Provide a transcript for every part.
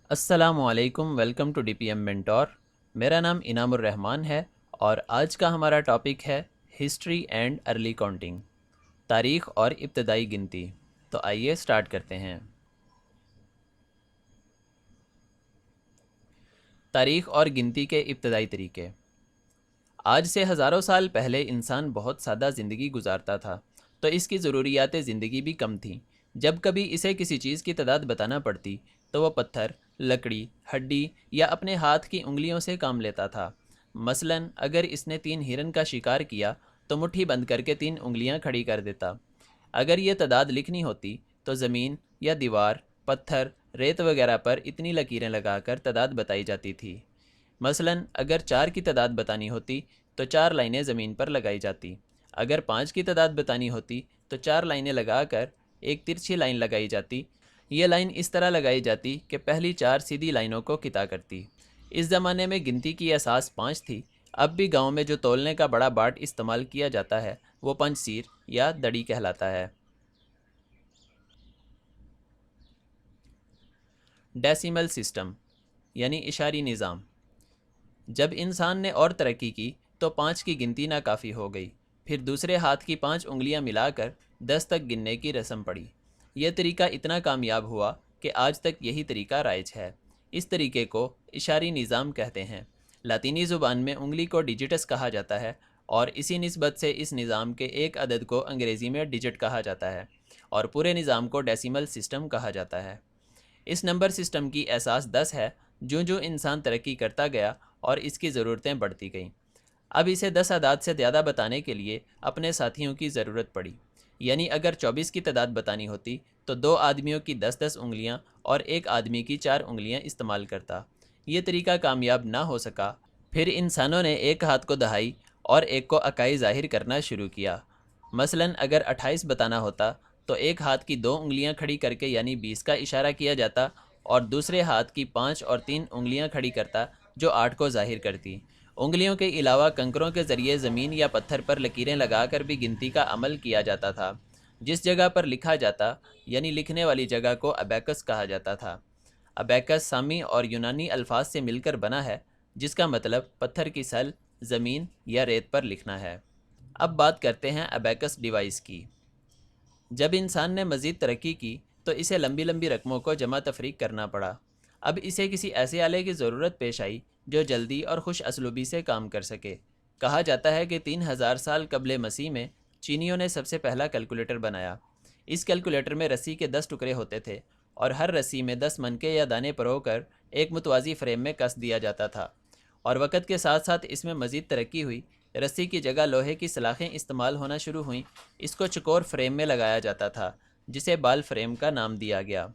السلام علیکم، welcome to D P M mentor. میرا نام انعام الرحمان ہے اور آج کا ہمارا ٹاپک ہے ہسٹری اینڈ ارلی کاؤنٹنگ، تاریخ اور ابتدائی گنتی۔ تو آئیے سٹارٹ کرتے ہیں۔ تاریخ اور گنتی کے ابتدائی طریقے۔ آج سے ہزاروں سال پہلے انسان بہت سادہ زندگی گزارتا تھا، تو اس کی ضروریات زندگی بھی کم تھیں۔ جب کبھی اسے کسی چیز کی تعداد بتانا پڑتی تو وہ پتھر، لکڑی، ہڈی یا اپنے ہاتھ کی انگلیوں سے کام لیتا تھا۔ مثلاً اگر اس نے 3 ہرن کا شکار کیا تو مٹھی بند کر کے 3 انگلیاں کھڑی کر دیتا۔ اگر یہ تعداد لکھنی ہوتی تو زمین یا دیوار، پتھر، ریت وغیرہ پر اتنی لکیریں لگا کر تعداد بتائی جاتی تھی۔ مثلاً اگر 4 کی تعداد بتانی ہوتی تو 4 لائنیں زمین پر لگائی جاتی۔ اگر 5 کی تعداد بتانی ہوتی تو 4 لائنیں لگا کر ایک ترچھی لائن لگائی جاتی۔ یہ لائن اس طرح لگائی جاتی کہ پہلی 4 سیدھی لائنوں کو قطع کرتی۔ اس زمانے میں گنتی کی اساس 5 تھی۔ اب بھی گاؤں میں جو تولنے کا بڑا باٹ استعمال کیا جاتا ہے وہ پنجسیر یا دڑی کہلاتا ہے۔ ڈیسیمل سسٹم یعنی اشاری نظام۔ جب انسان نے اور ترقی کی تو 5 کی گنتی ناکافی ہو گئی۔ پھر دوسرے ہاتھ کی 5 انگلیاں ملا کر 10 تک گننے کی رسم پڑی۔ یہ طریقہ اتنا کامیاب ہوا کہ آج تک یہی طریقہ رائج ہے۔ اس طریقے کو اشاری نظام کہتے ہیں۔ لاطینی زبان میں انگلی کو ڈیجٹس کہا جاتا ہے اور اسی نسبت سے اس نظام کے ایک عدد کو انگریزی میں ڈیجٹ کہا جاتا ہے اور پورے نظام کو ڈیسیمل سسٹم کہا جاتا ہے۔ اس نمبر سسٹم کی اساس 10 ہے۔ جو انسان ترقی کرتا گیا اور اس کی ضرورتیں بڑھتی گئیں، اب اسے 10 اعداد سے زیادہ بتانے کے لیے اپنے ساتھیوں کی ضرورت پڑی۔ یعنی اگر 24 کی تعداد بتانی ہوتی تو 2 آدمیوں کی 10 انگلیاں اور ایک آدمی کی 4 انگلیاں استعمال کرتا۔ یہ طریقہ کامیاب نہ ہو سکا۔ پھر انسانوں نے ایک ہاتھ کو دہائی اور ایک کو اکائی ظاہر کرنا شروع کیا۔ مثلاً اگر 28 بتانا ہوتا تو ایک ہاتھ کی 2 انگلیاں کھڑی کر کے یعنی 20 کا اشارہ کیا جاتا اور دوسرے ہاتھ کی 5 اور 3 انگلیاں کھڑی کرتا جو 8 کو ظاہر کرتی۔ انگلیوں کے علاوہ کنکروں کے ذریعے زمین یا پتھر پر لکیریں لگا کر بھی گنتی کا عمل کیا جاتا تھا۔ جس جگہ پر لکھا جاتا یعنی لکھنے والی جگہ کو ابیکس کہا جاتا تھا۔ ابیکس سامی اور یونانی الفاظ سے مل کر بنا ہے جس کا مطلب پتھر کی سل، زمین یا ریت پر لکھنا ہے۔ اب بات کرتے ہیں ابیکس ڈیوائس کی۔ جب انسان نے مزید ترقی کی تو اسے لمبی لمبی رقموں کو جمع تفریق کرنا پڑا۔ اب اسے کسی ایسے آلے کی ضرورت پیش آئی جو جلدی اور خوش اسلوبی سے کام کر سکے۔ کہا جاتا ہے کہ 3000 سال قبل مسیح میں چینیوں نے سب سے پہلا کیلکولیٹر بنایا۔ اس کیلکولیٹر میں رسی کے 10 ٹکڑے ہوتے تھے اور ہر رسی میں 10 منکے یا دانے پرو کر ایک متوازی فریم میں کس دیا جاتا تھا، اور وقت کے ساتھ ساتھ اس میں مزید ترقی ہوئی۔ رسی کی جگہ لوہے کی سلاخیں استعمال ہونا شروع ہوئیں۔ اس کو چکور فریم میں لگایا جاتا تھا جسے بال فریم کا نام دیا گیا۔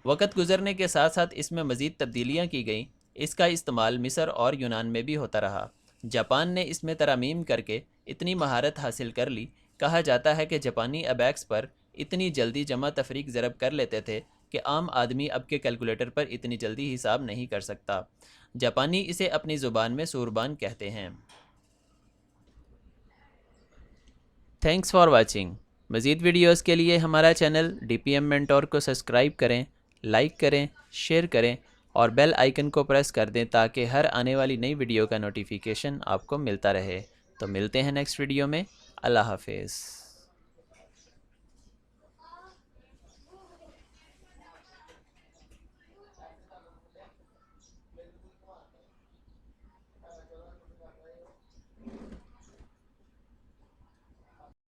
وقت گزرنے کے ساتھ ساتھ اس میں مزید تبدیلیاں کی گئیں۔ اس کا استعمال مصر اور یونان میں بھی ہوتا رہا۔ جاپان نے اس میں ترامیم کر کے اتنی مہارت حاصل کر لی۔ کہا جاتا ہے کہ جاپانی ابیکس پر اتنی جلدی جمع تفریق ضرب کر لیتے تھے کہ عام آدمی اب کے کیلکولیٹر پر اتنی جلدی حساب نہیں کر سکتا۔ جاپانی اسے اپنی زبان میں سوربان کہتے ہیں۔ Thanks for watching. مزید ویڈیوز کے لیے ہمارا channel D P M mentor کو سبسکرائب کریں، لائک کریں، شیئر کریں اور بیل آئیکن کو پریس کر دیں تاکہ ہر آنے والی نئی ویڈیو کا نوٹیفیکیشن آپ کو ملتا رہے۔ تو ملتے ہیں نیکسٹ ویڈیو میں۔ اللہ حافظ۔